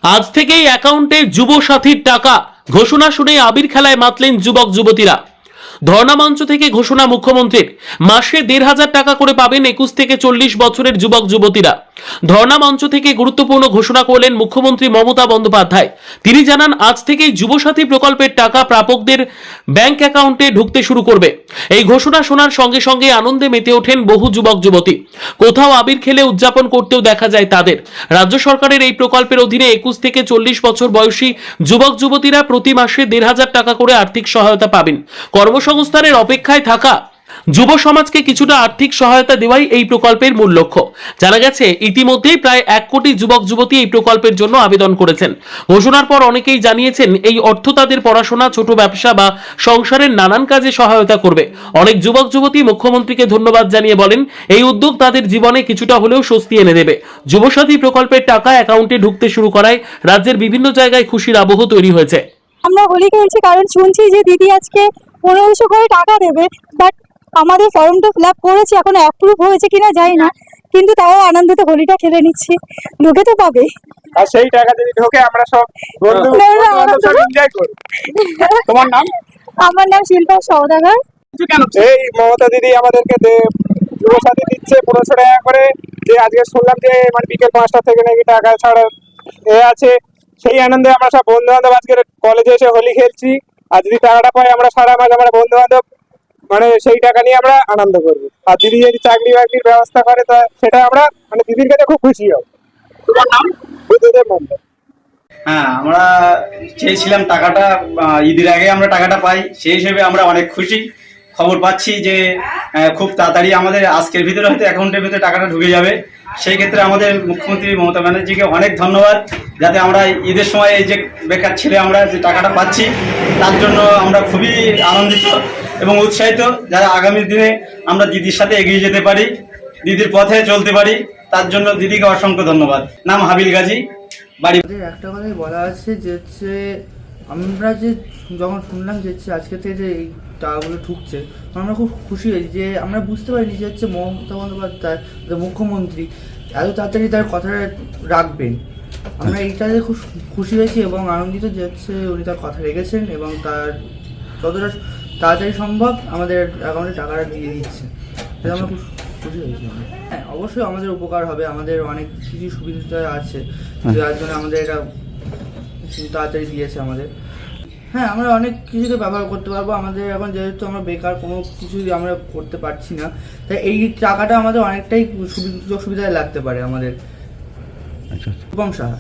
আজ থেকেই অ্যাকাউন্টে যুব সাথীর টাকা ঘোষণা শুনে আবির খেলায় মাতলেন যুবক যুবতীরা। ধর্ণা মঞ্চ থেকে ঘোষণা মুখ্যমন্ত্রীর, মাসে ১,৫০০ টাকা করে পাবেন ২১ থেকে ৪০ বছরের যুবক যুবতীরা। ধর্ণা মঞ্চ থেকে গুরুত্বপূর্ণ ঘোষণা করলেন মুখ্যমন্ত্রী মমতা বন্দ্যোপাধ্যায়। তিনি জানান, আজ থেকেই যুবসাথী প্রকল্পের টাকা প্রাপকদের ব্যাংক অ্যাকাউন্টে ঢুকতে শুরু করবে। এই ঘোষণা শোনার সঙ্গে সঙ্গে আনন্দে মেতে ওঠেন বহু যুবক যুবতী। কোথাও আবির খেলে উদযাপন করতেও দেখা যায় তাদের। রাজ্য সরকারের এই প্রকল্পের অধীনে ২১ থেকে ৪০ বছর বয়সী যুবক যুবতীরা প্রতি মাসে ১,৫০০ টাকা করে আর্থিক সহায়তা পাবেন। কর্মসংস্থানের অপেক্ষায় থাকা যুব সমাজকে কিছুটা আর্থিক সহায়তা দেওয়াই এই প্রকল্পের মূল লক্ষ্য। জানা গেছে, ইতিমধ্যেই প্রায় ১ কোটি যুবক যুবতী এই প্রকল্পের জন্য আবেদন করেছেন। ঘোষণার পর অনেকেই জানিয়েছেন, এই অর্থ তাদের পড়াশোনা, ছোট ব্যবসা বা সংসারের নানান কাজে সহায়তা করবে। অনেক যুবক যুবতী মুখ্যমন্ত্রীকে ধন্যবাদ জানিয়ে বলেন, এই উদ্যোগ তাদের জীবনে কিছুটা হলেও স্বস্তি এনে দেবে। যুবসাথী প্রকল্পের টাকা অ্যাকাউন্টে ঢুকতে শুরু করায় রাজ্যের বিভিন্ন জায়গায় খুশির আবহ তৈরি হয়েছে। আমরা হোলি খেলছি কারণ শুনছি যে দিদি আজকে ১৫০০ করে টাকা দেবে, বাট আমাদের ফর্মটা ফিল আপ করেছি, এখনো অ্যাপ্রুভ হয়েছে কিনা জানি না, কিন্তু তাও আনন্দতে হোলিটা খেলে নিচ্ছি। লোকে তো পাবে, আর সেই টাকা যদি ঢোকে আমরা সব বন্ধু সব এনজয় করব। তোমার নাম? আমার নাম শিল্পা সওদাগর। এই মমতা দিদি আমাদেরকে যুব সাথী দিচ্ছে ১৫০০ টাকা করে, যে আজকে শুনলাম যে মানে বিকেল ৫টা থেকে নাকি টাকা ছাড়া আছে। সেই আনন্দে আমরা সব বন্ধু বান্ধব আজকে কলেজে এসে হোলি খেলছি। আর যদি টাকাটা পাই আমরা সারা মাস আমরা বন্ধু বান্ধব মানে সেই টাকা নিয়ে আমরা আনন্দ করবো। আর দিদি যদি চাকরি বাকরির ব্যবস্থা করে তা সেটা আমরা মানে দিদির কাছে খুব খুশি হব। তোমার নাম? বুদ্ধদেব মন্ডল। হ্যাঁ, আমরা চেয়েছিলাম টাকাটা ঈদের আগে আমরা টাকাটা পাই, সেই হিসেবে আমরা অনেক খুশি। খবর পাচ্ছি যে খুব তাড়াতাড়ি আমাদের আজকের ভিতরে হয়তো অ্যাকাউন্টের ভিতরে টাকাটা ঢুকে যাবে। সেই ক্ষেত্রে আমাদের মুখ্যমন্ত্রী মমতা ব্যানার্জিকে অনেক ধন্যবাদ, যাতে আমরা ঈদের সময় এই যে বেকার ছেলে আমরা যে টাকাটা পাচ্ছি তার জন্য আমরা খুবই আনন্দিত এবং উৎসাহিত। যারা আগামী দিনে আমরা দিদির সাথে এগিয়ে যেতে পারি, দিদির পথে চলতে পারি, তার জন্য দিদিকে অসংখ্য ধন্যবাদ। নাম হাবিল গাজী, বাড়ি। একটা কথাই বলা আছে যে হচ্ছে আমরা যে যখন শুনলাম যে হচ্ছে আজকে থেকে যে এই টাকাগুলো ঢুকছে, আমরা খুব খুশি হয়েছি। যে আমরা বুঝতে পারিনি যে হচ্ছে মমতা বন্দ্যোপাধ্যায় মুখ্যমন্ত্রী এত তাড়াতাড়ি তার কথাটা রাখবেন। আমরা এইটাতে খুব খুশি হয়েছি এবং আনন্দিত যে হচ্ছে উনি তার কথা রেখেছেন এবং তার যতটা তাড়াতাড়ি সম্ভব আমাদের অ্যাকাউন্টে টাকাটা দিয়ে দিচ্ছে। এটা আমরা খুব খুশি হয়েছি। হ্যাঁ, অবশ্যই আমাদের উপকার হবে, আমাদের অনেক কিছু সুবিধা আছে যার জন্য আমাদের এটা তাড়াতাড়ি দিয়েছে আমাদের। হ্যাঁ, আমরা অনেক কিছুতে ব্যবহার করতে পারবো। আমাদের এখন যেহেতু আমরা বেকার, কোনো কিছুই আমরা করতে পারছি না, তাই এই টাকাটা আমাদের অনেকটাই সুযোগ সুবিধায় লাগতে পারে আমাদের। শুভম সাহা।